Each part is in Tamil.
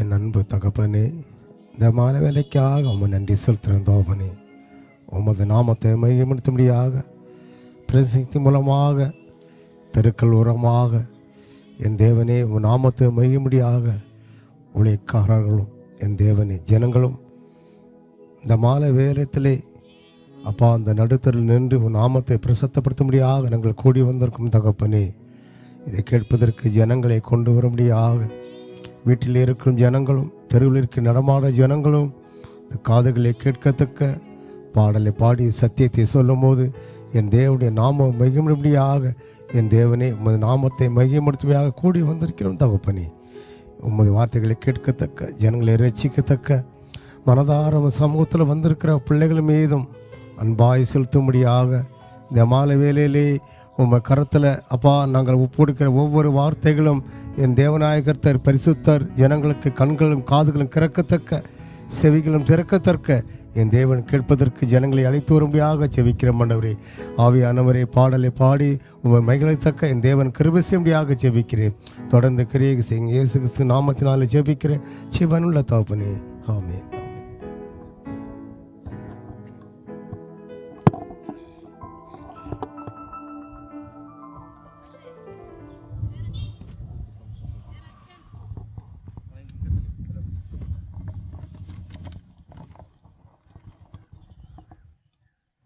என் அன்பு தகப்பனே, இந்த மாலை வேலைக்காக உம்மை நன்றி செலுத்துகிறேன் தகப்பனே. உமது நாமத்தை மையப்படுத்தும்படியாக பிரசங்கத்தின் மூலமாக தெருக்கள் உரமாக என் தேவனே உன் நாமத்தை மையும்படியாக உழைக்காரர்களும் என் தேவனே ஜனங்களும் இந்த மாலை வேலைத்திலே அப்பா அந்த நடுத்தரில் நின்று உன் நாமத்தை பிரசத்தப்படுத்தும்படியாக நாங்கள் கூடி வந்திருக்கும் தகப்பனே. இதை கேட்பதற்கு ஜனங்களை கொண்டு வரும்படியாக வீட்டில் இருக்கும் ஜனங்களும் தெருவில் இருக்க நடமாட ஜனங்களும் இந்த காதுகளை கேட்கத்தக்க பாடலை பாடி சத்தியத்தை சொல்லும் போது என் தேவனுடைய நாமம் மையப்படும்படியாக என் தேவனே உமது நாமத்தை மையப்படுத்துமையாக கூடி வந்திருக்கிறோம் தகப்பனே. உமது வார்த்தைகளை கேட்கத்தக்க ஜனங்களை ரட்சிக்கத்தக்க மனதார சமூகத்தில் வந்திருக்கிற பிள்ளைகள் மீதும் அன்பாய் செலுத்தும்படியாக இந்த மாலை வேலையிலே உங்கள் கரத்தில் அப்பா நாங்கள் ஒப்புடுக்கிற ஒவ்வொரு வார்த்தைகளும் என் தேவநாயகர்த்தர் பரிசுத்தர் ஜனங்களுக்கு கண்களும் காதுகளும் திறக்கத்தக்க செவிகளும் திறக்கத்தக்க என் தேவன் கேட்பதற்கு ஜனங்களை அழைத்து வரும்படியாக செவிக்கிற மண்டவரே. ஆவியானவரே பாடலை பாடி உங்கள் மகிழத்தக்க என் தேவன் கிருபை செய்யும்படியாக செவிக்கிறேன். தொடர்ந்து கிரியை செய்யுங்க. இயேசு கிறிஸ்து நாமத்தினாலே செபிக்கிறேன் சிவனுள்ள தகப்பனே, ஆமென்.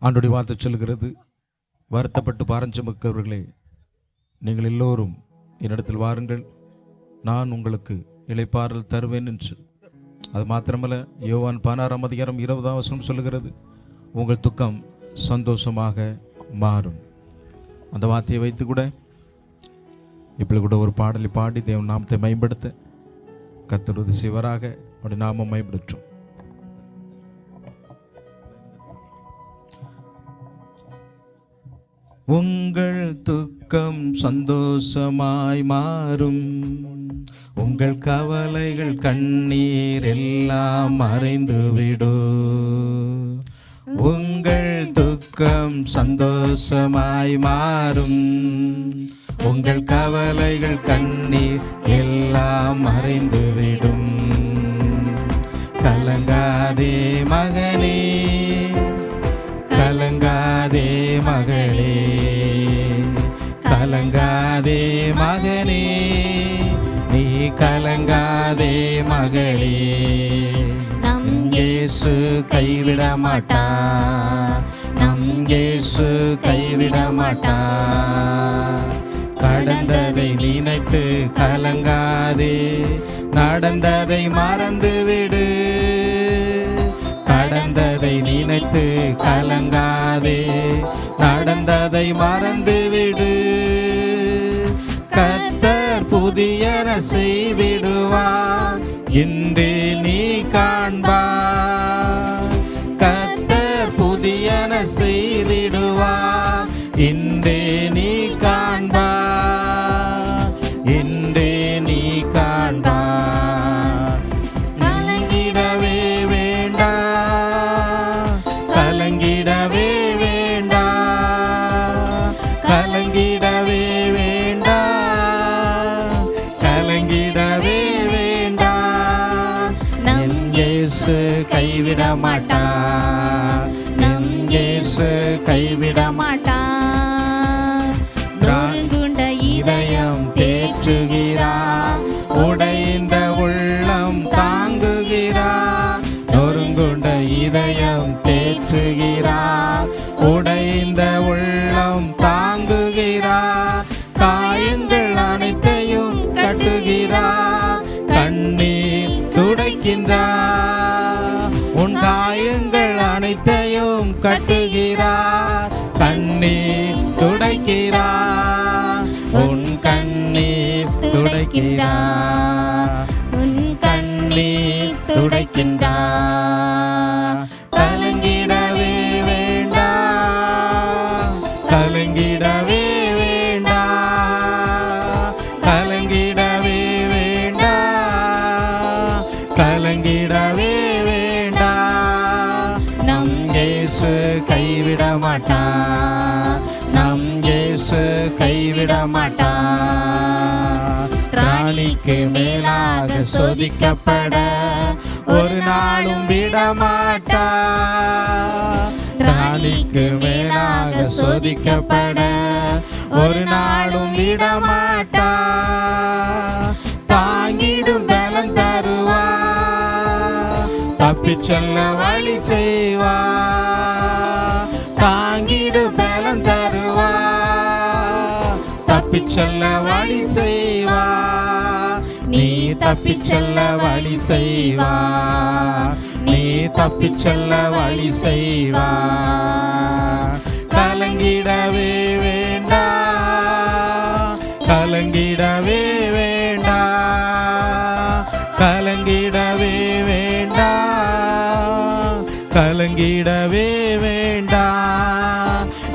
ஆண்டோடைய வார்த்தை சொல்கிறது, வருத்தப்பட்டு பாரம் சுமக்கிறவர்களே நீங்கள் எல்லோரும் என்னிடத்தில் வாருங்கள், நான் உங்களுக்கு இளைப்பாறுதல் தருவேன் என்று. அது மாத்திரமல்ல, யோவான் 16:20 சொல்லுகிறது, உங்கள் துக்கம் சந்தோஷமாக மாறும். அந்த வார்த்தையை வைத்து கூட இப்படி கூட ஒரு பாடலை பாடி தேவன் நாமத்தை மேம்படுத்த கர்த்தர் உதவி செய்வாராக. அவருடைய நாமம் மேம்படுத்தும். உங்கள் துக்கம் சந்தோஷமாய் மாறும், உங்கள் கவலைகள் கண்ணீர் எல்லாம் மறைந்துவிடும். உங்கள் துக்கம் சந்தோஷமாய் மாறும், உங்கள் கவலைகள் கண்ணீர் எல்லாம் மறைந்துவிடும். கலங்காதே மகனே, கலங்காதே மகளே, கலங்காதே மகனே, நீ கலங்காதே மகளே. நம் இயேசு கைவிட மாட்டா, நம் இயேசு கைவிட மாட்டா. கடந்ததை நினைத்து கலங்காதே, நடந்ததை மறந்துவிடு. கடந்ததை நினைத்து கலங்காதே, நடந்ததை மறந்துவிடு. கர்த்தர் புதியன செய்திடுவார், இன்றே நீ காண்பார். கர்த்தர் புதியன செய்திடுவார், இன்றே நீ காண்பார். இன்றே நீ காண்பார். கலங்கிடவே வேண்டாம், கலங்கிடவே வேண்டாம், கலங்கிடவே வேண்டாம், கலங்கிடவே வேண்டாம். நம் இயேசு கைவிட மாட்டார், நம் இயேசு கைவிட மாட்டார். நொறுங்குண்ட இதயம் தேற்றுகிறார், உடைந்த உள்ளம் தாங்குகிறார். நொறுங்குண்ட இதயம் தேற்றுகிறார், உடைந்த உள்ளம் தாங்குகிறார். காயங்கள் அனைத்தையும் கட்டுகிறார், கண்ணீர் துடைக்கின்றார். உன் காயங்கள் அனைத்தையும் கட்டுகிறார், கண்ணீர் துடைக்கிறார். உன் கண்ணீர் துடைக்கிறார், உன் கண்ணீர் துடைக்கின்றார். கலங்கிடவே வேண்டாம், கலங்கிடவே வேண்டாம், கலங்கிடவே வேண்டாம், கலங்கிடவே வேண்டாம். நம் இயேசு கைவிட மாட்டார், நம் இயேசு கைவிட மாட்டார். ராணிக்கு மேலாக சோதிக்கப்பட ஒரு நாளும் விடமாட்டா. ராணிக்கு மேலாக சோதிக்கப்பட ஒரு நாளும் விடமாட்டா. தாங்கிடும் பலம் தருவா, தப்பிச் செல்ல வழி செய்வா. தாங்கிடும் பலம் தருவா, தப்பிச் செல்ல வழி செய்வா. நீ தப்பிச் செல்ல வழி செய்வா, நீ தப்பிச் செல்ல வழி செய்வா. கலங்கிடவே வேண்டா, கலங்கிடவே வேண்டா, கலங்கிடவே வேண்டா, கலங்கிடவே வேண்டா.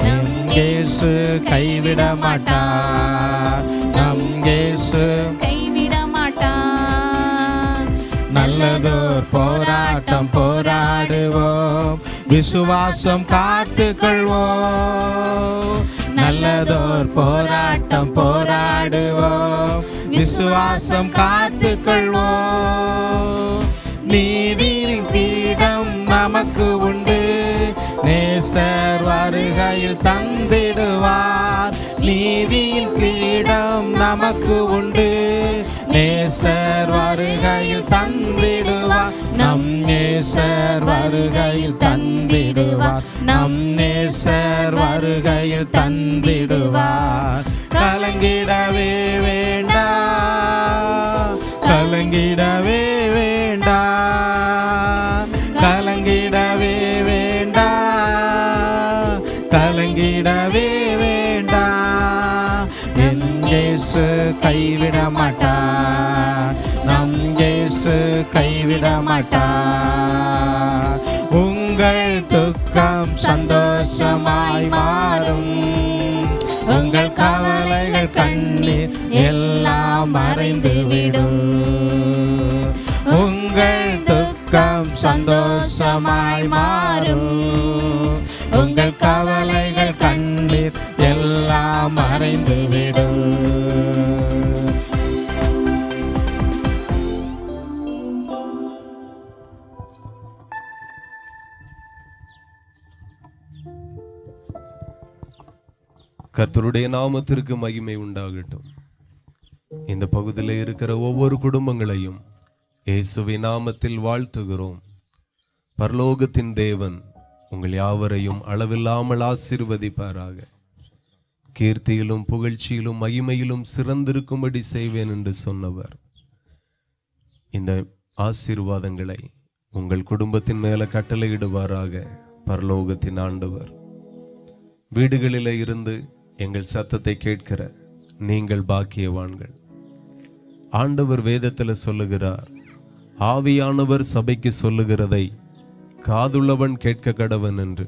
நம் இயேசு கைவிட மாட்டார், நம் இயேசு கைவிட மாட்டார். நல்லதோர் போராட்டம் போராடுவோம், விசுவாசம் காத்துக்கொள்வோம். நல்லதோர் போராட்டம் போராடுவோம், விசுவாசம் காத்துக்கொள்வோம். நீதியின் பீடம் நமக்கு உண்டு, நேசர் வருகையில் தந்திடுவார். நீதியின் கிரீடம் நமக்கு உண்டு, நேசர் வருகையில் தந்திடுவார். நம் நேசர் வருகையில் தந்திடுவார், நம் நேசர் வருகையில் தந்திடுவார். கலங்கிடவே வேண்டா, கலங்கிடவே வேண்டா, கலங்கிடவே வேண்டா, கலங்கிடவே வேண்டா. என் இயேசு கைவிட மாட்டார், நம் இயேசு கைவிட மாட்டார். உங்கள் துக்கம் சந்தோஷமாய் மாறும், உங்கள் கவலைகள் கண்ணீர் எல்லாம் மறைந்துவிடும். உங்கள் துக்கம் சந்தோஷமாய் மாறும், உங்கள் கவலைகள் கண்ணீர் எல்லாம் மறைந்துவிடும். கர்த்தருடைய நாமத்திற்கு மகிமை உண்டாகட்டும். இந்த பகுதியில் இருக்கிற ஒவ்வொரு குடும்பங்களையும் இயேசுவின் நாமத்தில் வாழ்த்துகிறோம். பரலோகத்தின் தேவன் உங்கள் யாவரையும் அளவில்லாமல் ஆசீர்வதிப்பாராக. கீர்த்தியிலும் புகழ்ச்சியிலும் மகிமையிலும் சிறந்திருக்கும்படி செய்வேன் என்று சொன்னவர் இந்த ஆசீர்வாதங்களை உங்கள் குடும்பத்தின் மேல கட்டளையிடுவாராக. பரலோகத்தின் ஆண்டவர், வீடுகளில் இருந்து எங்கள் சத்தத்தை கேட்கிற நீங்கள் பாக்கியவான்கள். ஆண்டவர் வேதத்தில் சொல்லுகிறார், ஆவியானவர் சபைக்கு சொல்லுகிறதை காதுள்ளவன் கேட்க கடவன் என்று.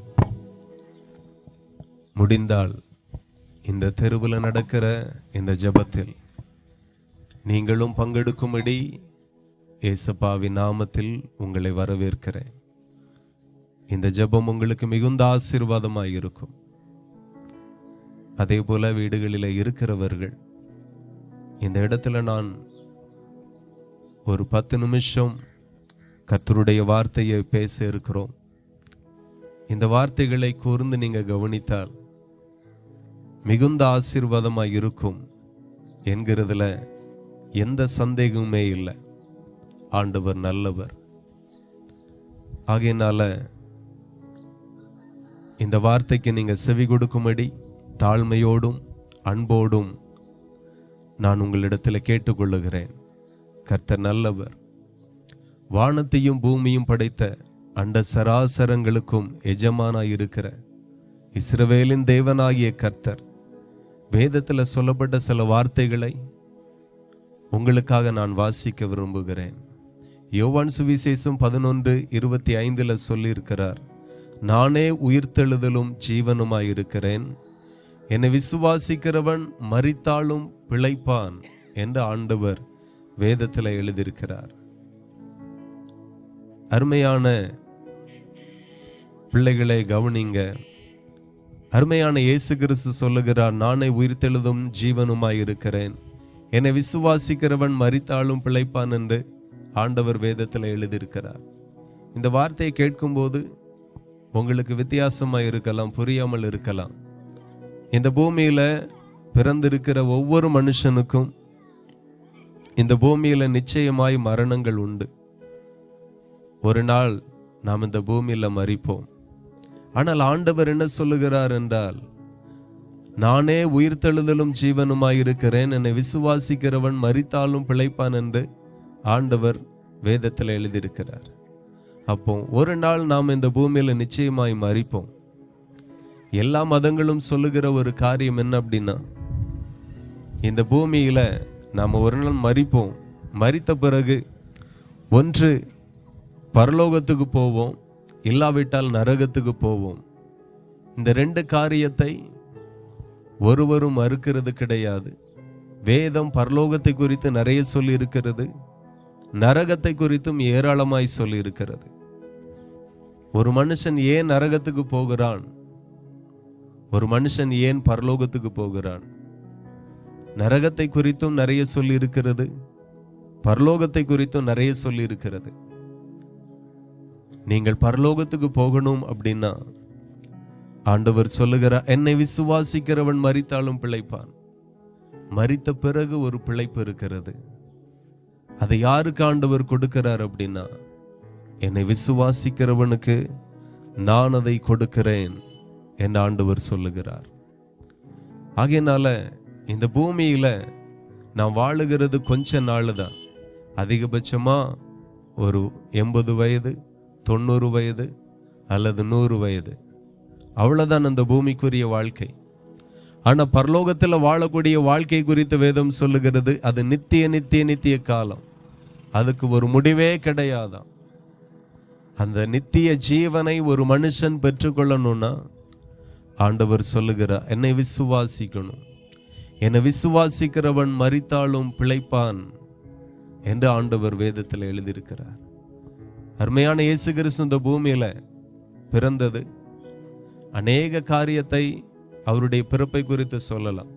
முடிந்தால் இந்த தெருவில் நடக்கிற இந்த ஜெபத்தில் நீங்களும் பங்கெடுக்கும்படி ஏசப்பாவின் நாமத்தில் உங்களை வரவேற்கிறேன். இந்த ஜெபம் உங்களுக்கு மிகுந்த ஆசீர்வாதமாய் இருக்கும். அதே போல வீடுகளில் இருக்கிறவர்கள், இந்த இடத்துல நான் ஒரு 10 நிமிஷம் கர்த்தருடைய வார்த்தையை பேச இருக்கிறோம். இந்த வார்த்தைகளை கூர்ந்து நீங்க கவனித்தால் மிகுந்த ஆசீர்வாதமாய் இருக்கும் என்கிறதுல எந்த சந்தேகமுமே இல்லை. ஆண்டவர் நல்லவர். ஆகையினால இந்த வார்த்தைக்கு நீங்க செவி கொடுக்கும்படி தாழ்மையோடும் அன்போடும் நான் உங்களிடத்தில் கேட்டுக்கொள்ளுகிறேன். கர்த்தர் நல்லவர். வானத்தையும் பூமியும் படைத்த அண்ட சராசரங்களுக்கும் எஜமானாய் இருக்கிற இஸ்ரவேலின் தேவனாகிய கர்த்தர் வேதத்தில் சொல்லப்பட்ட சில வார்த்தைகளை உங்களுக்காக நான் வாசிக்க விரும்புகிறேன். யோவான் சுவிசேஷம் 11:25 சொல்லியிருக்கிறார், நானே உயிர்த்தெழுதலும் ஜீவனுமாயிருக்கிறேன், என்னை விசுவாசிக்கிறவன் மரித்தாலும் பிழைப்பான் என்று ஆண்டவர் வேதத்தில் எழுதியிருக்கிறார். அருமையான பிள்ளைகளை கவனிங்க. அருமையான இயேசு கிறிஸ்து சொல்லுகிறார், நானே உயிர்த்தெழுதும் ஜீவனுமாய் இருக்கிறேன், என்னை விசுவாசிக்கிறவன் மரித்தாலும் பிழைப்பான் என்று ஆண்டவர் வேதத்தில் எழுதியிருக்கிறார். இந்த வார்த்தையை கேட்கும்போது உங்களுக்கு வித்தியாசமா இருக்கலாம், புரியாமல் இருக்கலாம். இந்த பூமியில பிறந்திருக்கிற ஒவ்வொரு மனுஷனுக்கும் இந்த பூமியில நிச்சயமாய் மரணங்கள் உண்டு. ஒரு நாள் நாம் இந்த பூமியில மரிப்போம். ஆனால் ஆண்டவர் என்ன சொல்லுகிறார் என்றால், நானே உயிர்த்தெழுதலும் ஜீவனுமாய் இருக்கிறேன், என்னை விசுவாசிக்கிறவன் மரித்தாலும் பிழைப்பான் என்று ஆண்டவர் வேதத்தில் எழுதியிருக்கிறார். அப்போ ஒரு நாள் நாம் இந்த பூமியில நிச்சயமாய் மரிப்போம். எல்லா மதங்களும் சொல்லுகிற ஒரு காரியம் என்ன அப்படின்னா, இந்த பூமியில நாம் ஒரு நாள் மரிப்போம். மரித்த பிறகு ஒன்று பரலோகத்துக்கு போவோம், இல்லாவிட்டால் நரகத்துக்கு போவோம். இந்த ரெண்டு காரியத்தை ஒருவரும் மறுக்கிறது கிடையாது. வேதம் பரலோகத்தை குறித்து நிறைய சொல்லி இருக்கிறது, நரகத்தை குறித்தும் ஏராளமாய் சொல்லி இருக்கிறது. ஒரு மனுஷன் ஏன் நரகத்துக்கு போகிறான், ஒரு மனுஷன் ஏன் பரலோகத்துக்கு போகிறான், நரகத்தை குறித்தும் நிறைய சொல்லி இருக்கிறது, பரலோகத்தை குறித்தும் நிறைய சொல்லி இருக்கிறது. நீங்கள் பரலோகத்துக்கு போகணும் அப்படின்னா ஆண்டவர் சொல்லுகிறார், என்னை விசுவாசிக்கிறவன் மரித்தாலும் பிழைப்பான். மரித்த பிறகு ஒரு பிழைப்பு இருக்கிறது. அதை யாருக்கு ஆண்டவர் கொடுக்கிறார் அப்படின்னா, என்னை விசுவாசிக்கிறவனுக்கு நான் அதை கொடுக்கிறேன் என்று ஆண்டவர் சொல்லுகிறார். ஆகையினால இந்த பூமியில நான் வாழுகிறது கொஞ்ச நாள் தான். அதிகபட்சமா ஒரு 80 வயது, 90 வயது அல்லது 100 வயது, அவ்வளவுதான் அந்த பூமிக்குரிய வாழ்க்கை. ஆனா பரலோகத்தில் வாழக்கூடிய வாழ்க்கை குறித்து வேதம் சொல்லுகிறது, அது நித்திய நித்திய நித்திய காலம், அதுக்கு ஒரு முடிவே கிடையாதான். அந்த நித்திய ஜீவனை ஒரு மனுஷன் பெற்றுக்கொள்ளணும்னா ஆண்டவர் சொல்லுகிறார், என்னை விசுவாசிக்கணும், என்னை விசுவாசிக்கிறவன் மரித்தாலும் பிழைப்பான் என்று ஆண்டவர் வேதத்தில் எழுதியிருக்கிறார். அருமையான இயேசு கிறிஸ்து இந்த பூமியில பிறந்தது, அநேக காரியத்தை அவருடைய பிறப்பை குறித்து சொல்லலாம்.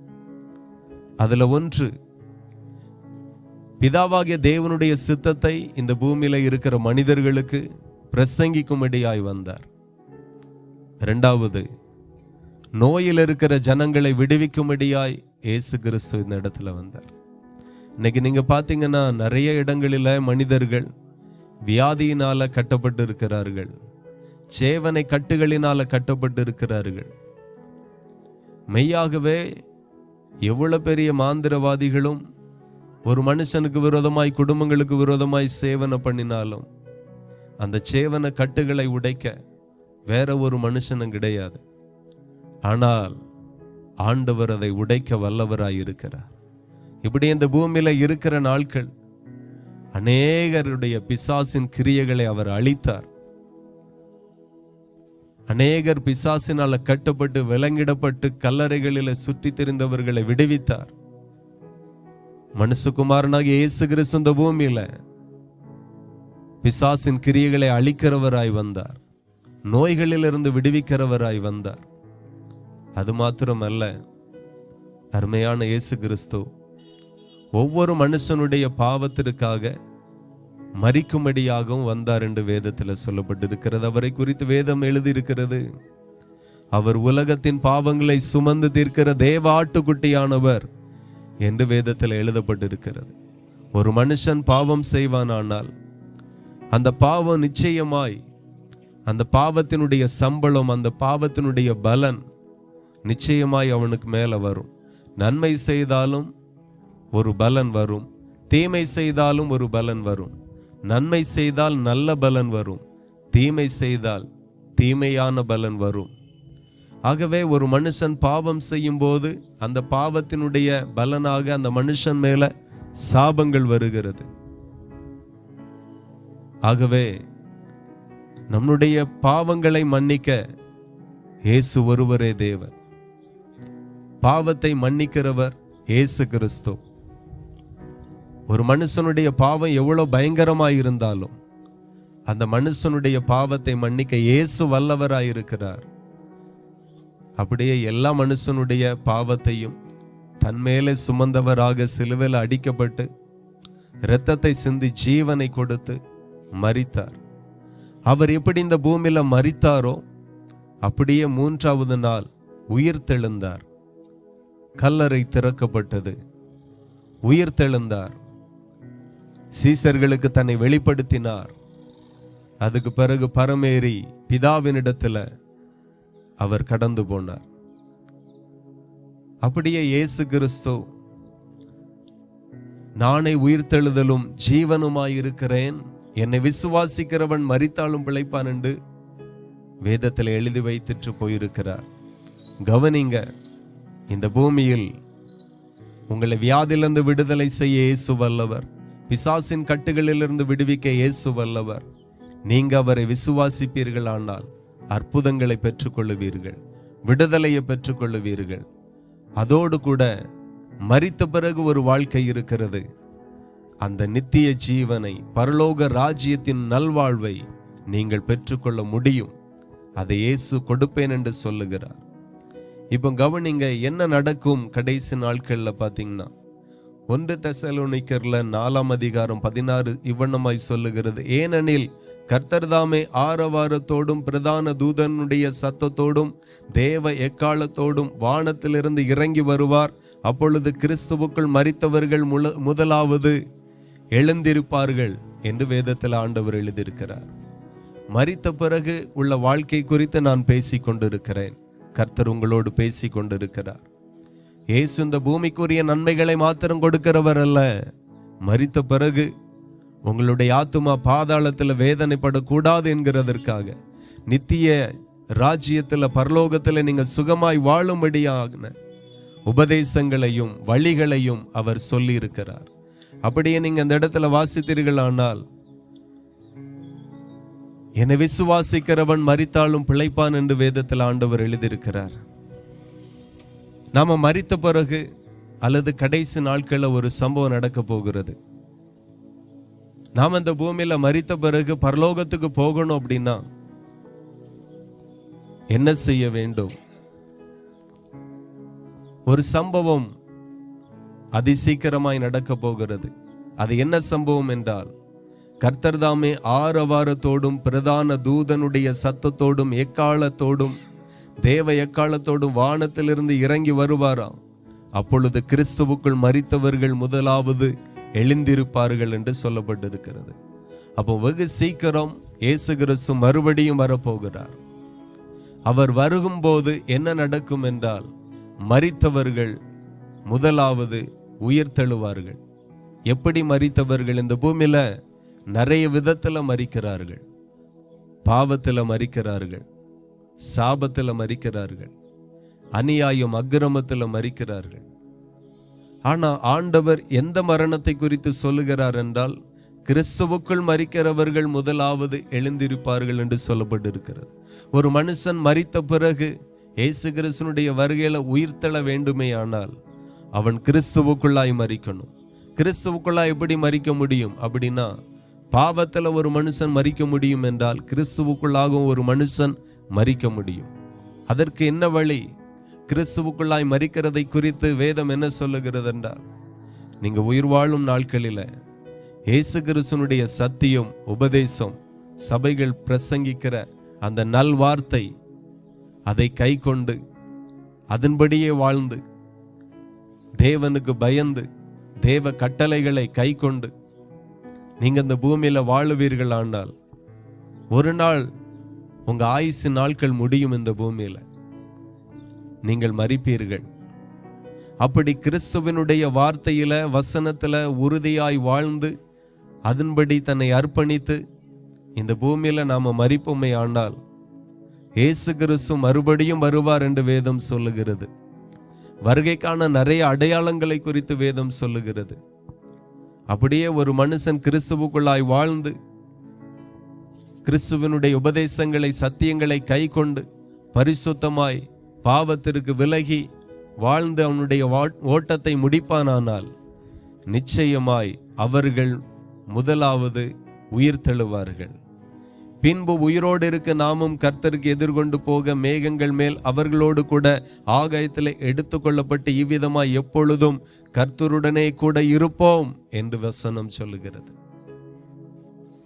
அதுல ஒன்று, பிதாவாகிய தேவனுடைய சித்தத்தை இந்த பூமியில இருக்கிற மனிதர்களுக்கு பிரசங்கிக்கும்படியாய் வந்தார். இரண்டாவது, நோயில் இருக்கிற ஜனங்களை விடுவிக்கும்படியாய் இயேசு கிறிஸ்து இந்த இடத்துல வந்தார். இன்னைக்கு நீங்க பாத்தீங்கன்னா நிறைய இடங்களில மனிதர்கள் வியாதியினால கட்டப்பட்டு இருக்கிறார்கள், சேவனை கட்டுகளினால கட்டப்பட்டு இருக்கிறார்கள். மெய்யாகவே எவ்வளவு பெரிய மாந்திரவாதிகளும் ஒரு மனுஷனுக்கு விரோதமாய், குடும்பங்களுக்கு விரோதமாய் சேவனை பண்ணினாலும் அந்த சேவன கட்டுகளை உடைக்க வேற ஒரு மனுஷனும் கிடையாது. ஆனால் ஆண்டவர் அதை உடைக்க வல்லவராய் இருக்கிறார். இப்படி இந்த பூமியில இருக்கிற நாட்கள் அநேகருடைய பிசாசின் கிரியைகளை அவர் அழித்தார். அநேகர் பிசாசினால கட்டப்பட்டு விலங்கிடப்பட்டு கல்லறைகளில சுற்றி திரிந்தவர்களை விடுவித்தார். மனுஷகுமாரனாகிய இயேசு கிறிஸ்து இந்த பூமியில பிசாசின் கிரியைகளை அழிக்கிறவராய் வந்தார், நோய்களிலிருந்து விடுவிக்கிறவராய் வந்தார். அது மாத்திரமல்ல, அருமையான இயேசு கிறிஸ்து ஒவ்வொரு மனுஷனுடைய பாவத்திற்காக மரிக்கும்படியாகவும் வந்தார் என்று வேதத்தில் சொல்லப்பட்டிருக்கிறது. அவரை குறித்து வேதம் எழுதியிருக்கிறது, அவர் உலகத்தின் பாவங்களை சுமந்து தீர்க்கிற தேவ ஆட்டுக்குட்டியானவர் என்று வேதத்தில் எழுதப்பட்டிருக்கிறது. ஒரு மனுஷன் பாவம் செய்வானானால் அந்த பாவம் நிச்சயமாய், அந்த பாவத்தினுடைய சம்பளம், அந்த பாவத்தினுடைய பலன் நிச்சயமாய் அவனுக்கு மேல வரும். நன்மை செய்தாலும் ஒரு பலன் வரும், தீமை செய்தாலும் ஒரு பலன் வரும். நன்மை செய்தால் நல்ல பலன் வரும், தீமை செய்தால் தீமையான பலன் வரும். ஆகவே ஒரு மனுஷன் பாவம் செய்யும் போது அந்த பாவத்தினுடைய பலனாக அந்த மனுஷன் மேல சாபங்கள் வருகிறது. ஆகவே நம்முடைய பாவங்களை மன்னிக்க இயேசு ஒருவரே தேவன். பாவத்தை மன்னிக்கிறவர் இயேசு கிறிஸ்து. ஒரு மனுஷனுடைய பாவம் எவ்வளவு பயங்கரமாய் இருந்தாலும் அந்த மனுஷனுடைய பாவத்தை மன்னிக்க இயேசு வல்லவராயிருக்கிறார். அப்படியே எல்லா மனுஷனுடைய பாவத்தையும் தன்மேலே சுமந்தவராக சிலுவையில் அடிக்கப்பட்டு இரத்தத்தை சிந்தி ஜீவனை கொடுத்து மரித்தார். அவர் எப்படி இந்த பூமியில மரித்தாரோ அப்படியே மூன்றாவது நாள் உயிர்த்தெழுந்தார். கல்லறை திறக்கப்பட்டது, உயிர்த்தெழுந்தார். சீசர்களுக்கு தன்னை வெளிப்படுத்தினார். அதுக்கு பிறகு பரமேறி பிதாவினிடத்துல அவர் கடந்து போனார். அப்படியே இயேசு கிறிஸ்து நானே உயிர்த்தெழுதலும் ஜீவனுமாயிருக்கிறேன், என்னை விசுவாசிக்கிறவன் மரித்தாலும் பிழைப்பான் என்று வேதத்தில் எழுதி வைத்துட்டு போயிருக்கிறார். கவனிங்க, இந்த பூமியில் உங்களை வியாதியிலிருந்து விடுதலை செய்ய இயேசு வல்லவர், பிசாசின் கட்டுகளிலிருந்து விடுவிக்க இயேசு வல்லவர். நீங்க அவரை விசுவாசிப்பீர்கள் ஆனால் அற்புதங்களை பெற்றுக்கொள்ளுவீர்கள், விடுதலையை பெற்றுக்கொள்ளுவீர்கள். அதோடு கூட மரித்த பிறகு ஒரு வாழ்க்கை இருக்கிறது. அந்த நித்திய ஜீவனை, பரலோக ராஜ்யத்தின் நல்வாழ்வை நீங்கள் பெற்றுக்கொள்ள முடியும். அதை இயேசு கொடுப்பேன் என்று சொல்லுகிறார். இப்போ கவனிங்க, என்ன நடக்கும் கடைசி நாட்கள்ல பாத்தீங்கன்னா 1 தெசலோனிக்கர்ல 4ஆம் அதிகாரம் 16 இவ்வண்ணமாய் சொல்லுகிறது. ஏனெனில் கர்த்தர்தாமே ஆரவாரத்தோடும் பிரதான தூதனுடைய சத்தத்தோடும் தேவ எக்காலத்தோடும் வானத்திலிருந்து இறங்கி வருவார். அப்பொழுது கிறிஸ்துவுக்குள் மரித்தவர்கள் முதலாவது எழுந்திருப்பார்கள் என்று வேதத்தில் ஆண்டவர் எழுதியிருக்கிறார். மரித்த பிறகு உள்ள வாழ்க்கை குறித்து நான் பேசிக் கொண்டிருக்கிறேன். கர்த்தர் உங்களோடு பேசிக் கொண்டிருக்கிறார். இயேசு இந்த பூமிக்குரிய நன்மைகளை மாத்திரம் கொடுக்கிறவர் அல்ல. மரித்த பிறகு உங்களுடைய ஆத்துமா பாதாளத்தில் வேதனைப்படக்கூடாது என்கிறதற்காக நித்திய ராஜ்யத்தில் பரலோகத்தில் நீங்க சுகமாய் வாழும்படியான உபதேசங்களையும் வழிகளையும் அவர் சொல்லி இருக்கிறார். அப்படியே நீங்க அந்த இடத்துல வாசித்தீர்களானால், என்னை விசுவாசிக்கிறவன் மரித்தாலும் பிழைப்பான் என்று வேதத்தில் ஆண்டவர் எழுதியிருக்கிறார். நாம மரித்த பிறகு அல்லது கடைசி நாட்களில் ஒரு சம்பவம் நடக்க போகிறது. நாம் இந்த பூமியில மரித்த பிறகு பரலோகத்துக்கு போகணும் அப்படின்னா என்ன செய்ய வேண்டும்? ஒரு சம்பவம் அதிசீக்கிரமாய் நடக்க போகிறது. அது என்ன சம்பவம் என்றால், கர்த்தர்தாமே ஆரவாரத்தோடும் பிரதான தூதனுடைய சத்தத்தோடும் எக்காலத்தோடும் தேவ எக்காலத்தோடும் வானத்திலிருந்து இறங்கி வருவாராம். அப்பொழுது கிறிஸ்துவுக்குள் மரித்தவர்கள் முதலாவது எழுந்திருப்பார்கள் என்று சொல்லப்பட்டிருக்கிறது. அப்போ வெகு சீக்கிரம் இயேசு கிறிஸ்து மறுபடியும் வரப்போகிறார். அவர் வருகும்போது என்ன நடக்கும் என்றால், மரித்தவர்கள் முதலாவது உயிர்த்தெழுவார்கள். எப்படி மரித்தவர்கள்? இந்த பூமியில நிறைய விதத்துல மரிக்கிறார்கள். பாவத்துல மரிக்கிறார்கள், சாபத்துல மரிக்கிறார்கள், அநியாயம் அக்கிரமத்துல மரிக்கிறார்கள். ஆனா ஆண்டவர் எந்த மரணத்தை குறித்து சொல்லுகிறார் என்றால், கிறிஸ்துவுக்குள் மரிக்கிறவர்கள் முதலாவது எழுந்திருப்பார்கள் என்று சொல்லப்பட்டிருக்கிறது. ஒரு மனுஷன் மரித்த பிறகு இயேசு கிறிஸ்துனுடைய வருகையில உயிர்த்தெழ வேண்டுமே ஆனால் அவன் கிறிஸ்துவுக்குள்ளாய் மரிக்கணும். கிறிஸ்துவுக்குள்ளாய் எப்படி மரிக்க முடியும் அப்படின்னா, பாவத்துல ஒரு மனுஷன் மரிக்க முடியும் என்றால் கிறிஸ்துவுக்குள்ளாகவும் ஒரு மனுஷன் மரிக்க முடியும். அதற்கு என்ன வழி? கிறிஸ்துவுக்குள்ளாய் மரிக்கிறதை குறித்து வேதம் என்ன சொல்லுகிறது என்றால், நீங்க உயிர் வாழும் நாட்களில இயேசு கிறிஸ்துனுடைய சத்தியம் உபதேசம் சபைகள் பிரசங்கிக்கிற அந்த நல் வார்த்தை அதை கை கொண்டு அதன்படியே வாழ்ந்து தேவனுக்கு பயந்து தேவ கட்டளைகளை கை கொண்டு நீங்க இந்த பூமியில வாழுவீர்கள். ஆனால் ஒரு நாள் உங்க ஆயுசு நாட்கள் முடியும். இந்த பூமியில நீங்கள் மரிப்பீர்கள். அப்படி கிறிஸ்துவினுடைய வார்த்தையில வசனத்துல உறுதியாய் வாழ்ந்து அதன்படி தன்னை அர்ப்பணித்து இந்த பூமியில நாம மரிப்போமே ஆனால் இயேசு கிறிஸ்து மறுபடியும் வருவார் என்று வேதம் சொல்லுகிறது. வருகைக்கான நிறைய அடையாளங்களை குறித்து வேதம் சொல்லுகிறது. அப்படியே ஒரு மனுஷன் கிறிஸ்துவுக்குள்ளாய் வாழ்ந்து கிறிஸ்துவனுடைய உபதேசங்களை சத்தியங்களை கை கொண்டு பரிசுத்தமாய் பாவத்திற்கு விலகி வாழ்ந்து அவனுடைய ஓட்டத்தை முடிப்பானானால் நிச்சயமாய் அவர்கள் முதலாவது உயிர்த்தெழுவார்கள். பின்பு உயிரோடு இருக்க நாமும் கர்த்தருக்கு எதிர்கொண்டு போக மேகங்கள் மேல் அவர்களோடு கூட ஆகாயத்தில் எடுத்துக்கொள்ளப்பட்டு இவ்விதமாய் எப்பொழுதும் கர்த்தருடனே கூட இருப்போம் என்று வசனம் சொல்லுகிறது.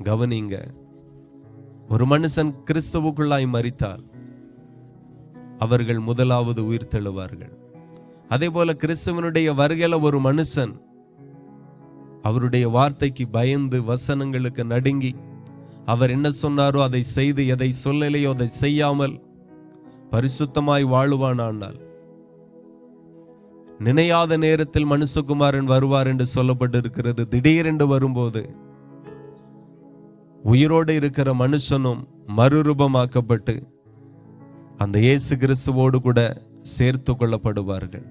கவனிங்க, ஒரு மனுஷன் கிறிஸ்துவுக்குள்ளாய் மரித்தால் அவர்கள் முதலாவது உயிர் தெழுவார்கள். அதே போல கிறிஸ்துவனுடைய வருகையில ஒரு மனுஷன் அவருடைய வார்த்தைக்கு பயந்து வசனங்களுக்கு நடுங்கி அவர் என்ன சொன்னாரோ அதை செய்து எதை சொல்லலையோ அதை செய்யாமல் பரிசுத்தமாய் வாழுவானால் நினையாத நேரத்தில் மனுஷகுமாரன் வருவார் என்று சொல்லப்பட்டிருக்கிறது. திடீரென்று வரும்போது உயிரோடு இருக்கிற மனுஷனும் மறுரூபமாக்கப்பட்டு அந்த இயேசு கிறிஸ்துவோடு கூட சேர்த்து கொள்ளப்படுவார்கள்.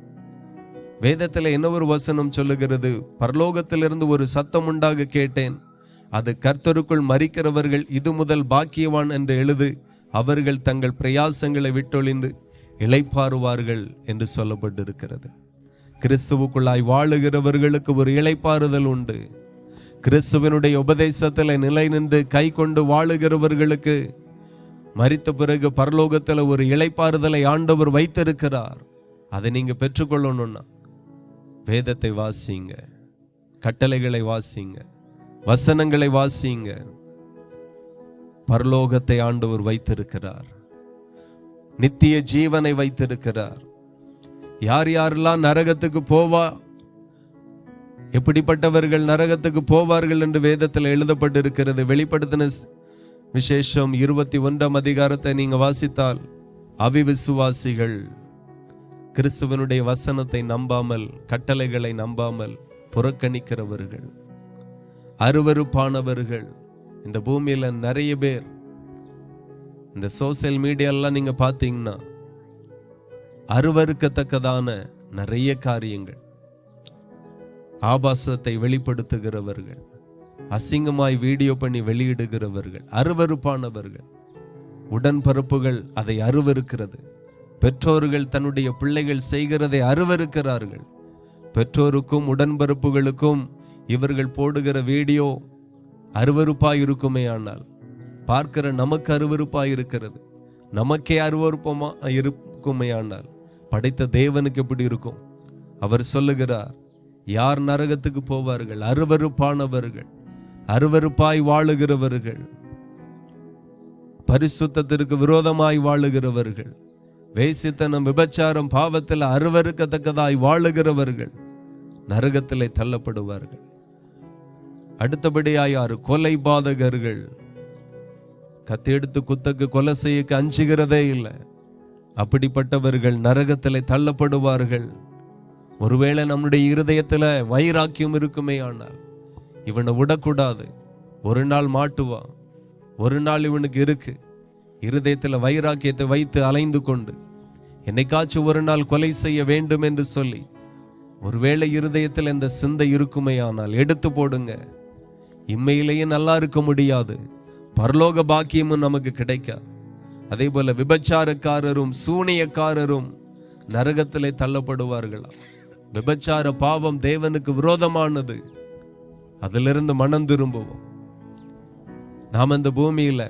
வேதத்தில் என்ன ஒரு வசனம் சொல்லுகிறது, பரலோகத்திலிருந்து ஒரு சத்தம் உண்டாக கேட்டேன், அது கர்த்தருக்குள் மரிக்கிறவர்கள் இது முதல் பாக்கியவான் என்று எழுது, அவர்கள் தங்கள் பிரயாசங்களை விட்டொழிந்து இளைப்பாறுவார்கள் என்று சொல்லப்பட்டிருக்கிறது. கிறிஸ்துவுக்குள்ளாய் வாழுகிறவர்களுக்கு ஒரு இளைப்பாறுதல் உண்டு. கிறிஸ்துவனுடைய உபதேசத்தில் நிலை நின்று கை கொண்டு வாழுகிறவர்களுக்கு மரித்த பிறகு பரலோகத்தில் ஒரு இளைப்பாறுதலை ஆண்டவர் வைத்திருக்கிறார். அதை நீங்க பெற்றுக்கொள்ளணும்னா வேதத்தை வாசிங்க, கட்டளைகளை வாசிங்க, வசனங்களை வாசிங்க. பரலோகத்தை ஆண்டவர் வைத்திருக்கிறார், நித்திய ஜீவனை வைத்திருக்கிறார். யார் யாரெல்லாம் நரகத்துக்கு போவா, எப்படிப்பட்டவர்கள் நரகத்துக்கு போவார்கள் என்று வேதத்தில் எழுதப்பட்டிருக்கிறது. வெளிப்படுத்தின விசேஷம் 21ஆம் அதிகாரத்தை நீங்க வாசித்தால் அவிவிசுவாசிகள், கிறிஸ்துவனுடைய வசனத்தை நம்பாமல், கட்டளைகளை நம்பாமல் புறக்கணிக்கிறவர்கள், அருவருப்பானவர்கள். இந்த பூமியில நிறைய பேர், இந்த சோசியல் மீடியாலாம் நீங்க பார்த்தீங்கன்னா அருவருக்கத்தக்கதான நிறைய காரியங்கள், ஆபாசத்தை வெளிப்படுத்துகிறவர்கள், அசிங்கமாய் வீடியோ பண்ணி வெளியிடுகிறவர்கள், அருவருப்பானவர்கள். உடன்பரப்புகள் அதை அருவருக்கிறது. பெற்றோர்கள் தன்னுடைய பிள்ளைகள் செய்கிறதை அருவருக்கிறார்கள். பெற்றோருக்கும் உடன்பரப்புகளுக்கும் இவர்கள் போடுகிற வீடியோ அருவருப்பாய் இருக்குமே, ஆனால் பார்க்கிற நமக்கு அருவருப்பாய் இருக்கிறது. நமக்கே அருவருப்பமா இருக்குமே, ஆனால் படைத்த தேவனுக்கு எப்படி இருக்கும்? அவர் சொல்லுகிறார், யார் நரகத்துக்கு போவார்கள்? அருவருப்பானவர்கள், அருவருப்பாய் வாழுகிறவர்கள், பரிசுத்தத்திற்கு விரோதமாய் வாழுகிறவர்கள், வேசித்தனம், விபச்சாரம், பாவத்தில் அருவருக்கத்தக்கதாய் வாழுகிறவர்கள் நரகத்திலே தள்ளப்படுவார்கள். அடுத்தபடியாய் யாரு? கொலை பாதகர்கள், கத்தி எடுத்து குத்தக்கு கொலை செய்ய அஞ்சுகிறதே இல்லை. அப்படிப்பட்டவர்கள் நரகத்திலே தள்ளப்படுவார்கள். ஒருவேளை நம்முடைய இருதயத்துல வைராக்கியம் இருக்குமே, ஆனால் இவனை விடக்கூடாது, ஒரு நாள் மாட்டுவான், ஒரு நாள் இவனுக்கு இருக்கு, இருதயத்துல வைராக்கியத்தை வைத்து அலைந்து கொண்டு என்னைக்காச்சும் ஒரு நாள் கொலை செய்ய வேண்டும் என்று சொல்லி ஒருவேளை இருதயத்தில் இந்த சிந்தை இருக்குமே, ஆனால் எடுத்து போடுங்க. இம்மையிலேயே நல்லா இருக்க முடியாது, பரலோக பாக்கியமும் நமக்கு கிடைக்காது. அதே போல விபச்சாரக்காரரும் சூனியக்காரரும் நரகத்திலே தள்ளப்படுவார்களாம். விபச்சார பாவம் தேவனுக்கு விரோதமானது. அதிலிருந்து மனம் திரும்புவோம். நாம் இந்த பூமியில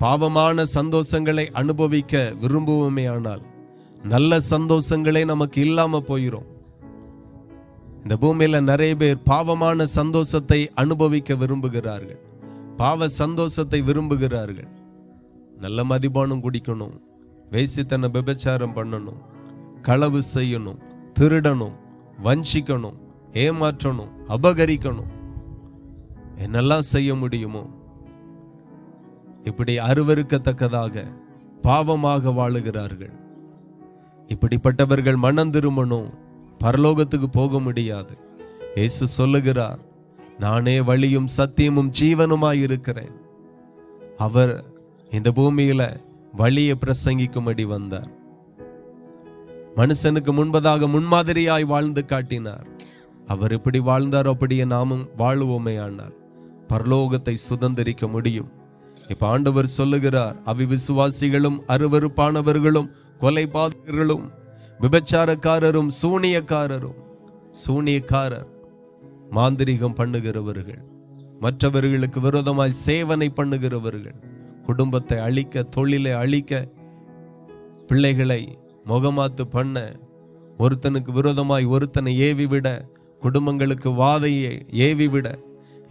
பாவமான சந்தோஷங்களை அனுபவிக்க விரும்புவோமே, ஆனால் நல்ல சந்தோஷங்களே நமக்கு இல்லாம போயிரும். இந்த பூமியில நிறைய பேர் பாவமான சந்தோஷத்தை அனுபவிக்க விரும்புகிறார்கள், பாவ சந்தோஷத்தை விரும்புகிறார்கள். நல்ல மதிபானம் குடிக்கணும், வேசித்தன விபச்சாரம் பண்ணணும், களவு செய்யணும், திருடணும், வஞ்சிக்கணும், ஏமாற்றணும், அபகரிக்கணும், என்னெல்லாம் செய்ய முடியுமோ இப்படி அருவருக்கத்தக்கதாக பாவமாக வாழுகிறார்கள். இப்படிப்பட்டவர்கள் மனம் திரும்பணும், பரலோகத்துக்கு போக முடியாது. இயேசு சொல்லுகிறார், நானே வழியும் சத்தியமும் ஜீவனுமாய் இருக்கிறேன். அவர் இந்த பூமியில வழியை பிரசங்கிக்கும்படி வந்தார். மனுஷனுக்கு முன்பதாக முன்மாதிரியாய் வாழ்ந்து காட்டினார். அவர் எப்படி வாழ்ந்தாரோ அப்படியே நாமும் வாழுவோமே, ஆனால் பரலோகத்தை சுதந்திரிக்க முடியும். இப்ப ஆண்டவர் சொல்லுகிறார், அவிவிசுவாசிகளும் அருவருப்பானவர்களும் கொலைபாதகர்களும் விபச்சாரக்காரரும் சூனியக்காரர், மாந்திரிகம் பண்ணுகிறவர்கள், மற்றவர்களுக்கு விரோதமாய் சேவனை பண்ணுகிறவர்கள், குடும்பத்தை அழிக்க, தொழிலை அழிக்க, பிள்ளைகளை முகமாத்து பண்ண, ஒருத்தனுக்கு விரோதமாய் ஒருத்தனை ஏவிவிட, குடும்பங்களுக்கு வாதையை ஏவிவிட,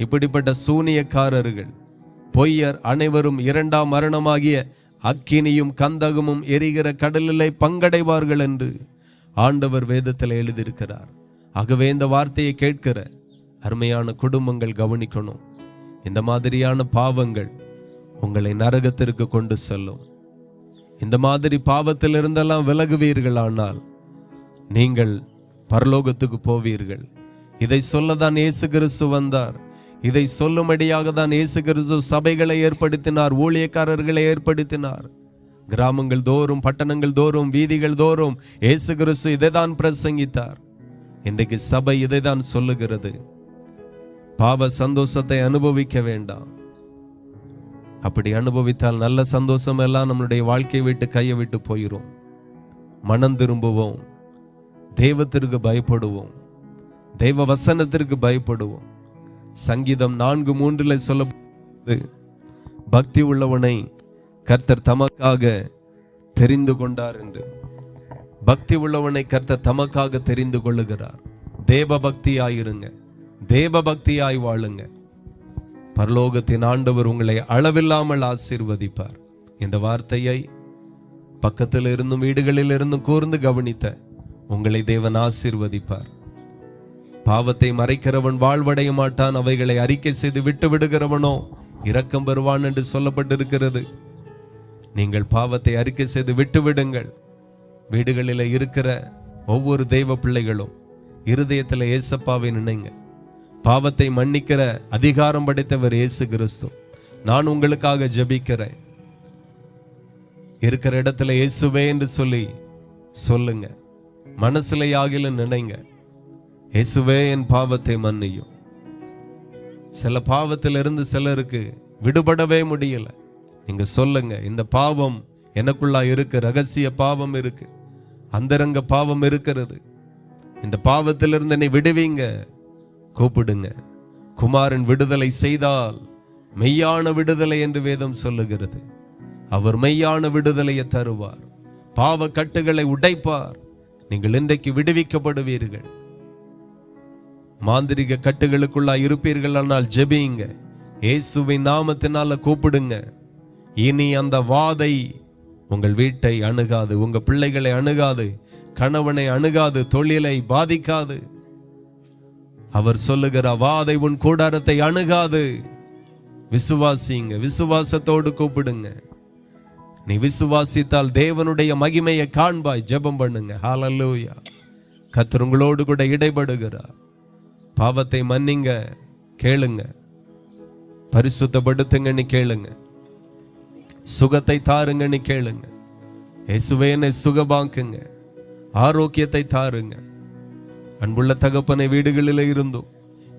இப்படிப்பட்ட சூனியக்காரர்கள், பொய்யர் அனைவரும் இரண்டாம் மரணமாகிய அக்கினியும் கந்தகமும் எரிகிற கடலிலே பங்கடைவார்கள் என்று ஆண்டவர் வேதத்தில் எழுதியிருக்கிறார். ஆகவே இந்த வார்த்தையை கேட்கிற அருமையான குடும்பங்கள் கவனிக்கணும். இந்த மாதிரியான பாவங்கள் உங்களை நரகத்திற்கு கொண்டு செல்லும். இந்த மாதிரி பாவத்தில் இருந்தெல்லாம் விலகுவீர்கள், ஆனால் நீங்கள் பரலோகத்துக்கு போவீர்கள். இதை சொல்லதான் இயேசு கிறிஸ்து வந்தார். இதை சொல்லும்படியாக தான் இயேசு கிறிஸ்து சபைகளை ஏற்படுத்தினார், ஊழியக்காரர்களை ஏற்படுத்தினார். கிராமங்கள் தோறும், பட்டணங்கள் தோறும், வீதிகள் தோறும் இயேசு கிறிஸ்து இதை தான் பிரசங்கித்தார். இன்றைக்கு சபை இதை தான் சொல்லுகிறது. பாவ சந்தோஷத்தை அனுபவிக்க வேண்டாம். அப்படி அனுபவித்தால் நல்ல சந்தோஷம் எல்லாம் நம்மளுடைய வாழ்க்கையை விட்டு கையை விட்டு போயிடும். மனம் திரும்புவோம், தெய்வத்திற்கு பயப்படுவோம், தெய்வ வசனத்திற்கு பயப்படுவோம். சங்கீதம் 4:3 சொல்லப்படுகிறது, பக்தி உள்ளவனை கர்த்தர் தமக்காக தெரிந்து கொண்டார் என்று. பக்தி உள்ளவனை கர்த்தர் தமக்காக தெரிந்து கொள்ளுகிறார். தேவ பக்தியாயிருங்க, தேவ பக்தியாய் வாழுங்க. பரலோகத்தின் ஆண்டவர் உங்களை அளவில்லாமல் ஆசீர்வதிப்பார். இந்த வார்த்தையை பக்கத்தில் இருந்தும் வீடுகளில் இருந்தும் கூர்ந்து கவனித்த உங்களை தேவன் ஆசீர்வதிப்பார். பாவத்தை மறைக்கிறவன் வாழ்வடைய மாட்டான், அவைகளை அறிக்கை செய்து விட்டு விடுகிறவனோ இரக்கம் பெறுவான் என்று சொல்லப்பட்டிருக்கிறது. நீங்கள் பாவத்தை அறிக்கை செய்து விட்டு விடுங்கள். வீடுகளில் இருக்கிற ஒவ்வொரு தெய்வ பிள்ளைகளும் இருதயத்தில் ஏசப்பாவை நினைங்க. பாவத்தை மன்னிக்கிற அதிகாரம் படைத்தவர் இயேசு கிறிஸ்து. நான் உங்களுக்காக ஜெபிக்கிறேன். இருக்கிற இடத்துல இயேசுவே என்று சொல்லி சொல்லுங்க. மனசுல யாகில நினைங்க, இயேசுவே என் பாவத்தை மன்னியும். சில பாவத்திலிருந்து சிலருக்கு விடுபடவே முடியல. நீங்க சொல்லுங்க, இந்த பாவம் எனக்குள்ளா இருக்கு, ரகசிய பாவம் இருக்கு, அந்தரங்க பாவம் இருக்கிறது, இந்த பாவத்திலிருந்து என்னை விடுவீங்க. கூப்பிடுங்க. குமாரன் விடுதலை செய்தால் மெய்யான விடுதலை என்று வேதம் சொல்லுகிறது. அவர் மெய்யான விடுதலையை தருவார், பாவ கட்டுகளை உடைப்பார். நீங்கள் இன்றைக்கு விடுவிக்கப்படுவீர்கள். மாந்திரிக கட்டுகளுக்குள்ளா இருப்பீர்கள், ஆனால் ஜெபியுங்க, இயேசுவின் நாமத்தினால கூப்பிடுங்க. இனி அந்த வாதை உங்கள் வீட்டை அணுகாது, உங்க பிள்ளைகளை அணுகாது, கணவனை அணுகாது, தொழிலை பாதிக்காது. அவர் சொல்லுகிற வாதை உன் கூடாரத்தை அணுகாது. விசுவாசிங்க, விசுவாசத்தோடு கூப்பிடுங்க. நீ விசுவாசித்தால் தேவனுடைய மகிமையை காண்பாய். ஜெபம் பண்ணுங்க. ஹல்லேலூயா. கர்த்தர் உங்களோடு கூட இடைபடுகிறார். பாவத்தை மன்னிங்க, கேளுங்க, பரிசுத்தப்படுத்துங்கன்னு கேளுங்க, சுகத்தை தாருங்கன்னு கேளுங்க. இயேசுவே என்னை சுகமாக்குங்க, ஆரோக்கியத்தை தாருங்க. அன்புள்ள தகப்பனை, வீடுகளில் இருந்தும்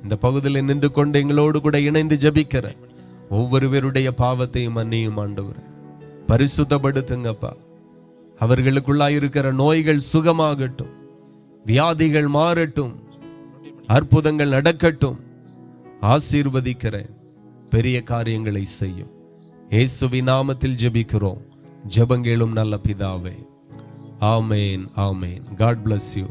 இந்த பகுதியில் நின்று கொண்டு எங்களோடு கூட இணைந்து ஜபிக்கிற ஒவ்வொருவருடைய பாவத்தையும் மன்னியும் ஆண்டவரே. பரிசுத்தப்படுத்துங்கப்பா. அவர்களுக்குள்ளாயிருக்கிற நோய்கள் சுகமாகட்டும், வியாதிகள் மாறட்டும், அற்புதங்கள் நடக்கட்டும். ஆசீர்வதிக்கிறேன், பெரிய காரியங்களை செய்யும். இயேசுவின் நாமத்தில் ஜெபிக்கிறோம், ஜெபங்கேளும் நல்ல பிதாவே. ஆமேன், ஆமேன். God bless you.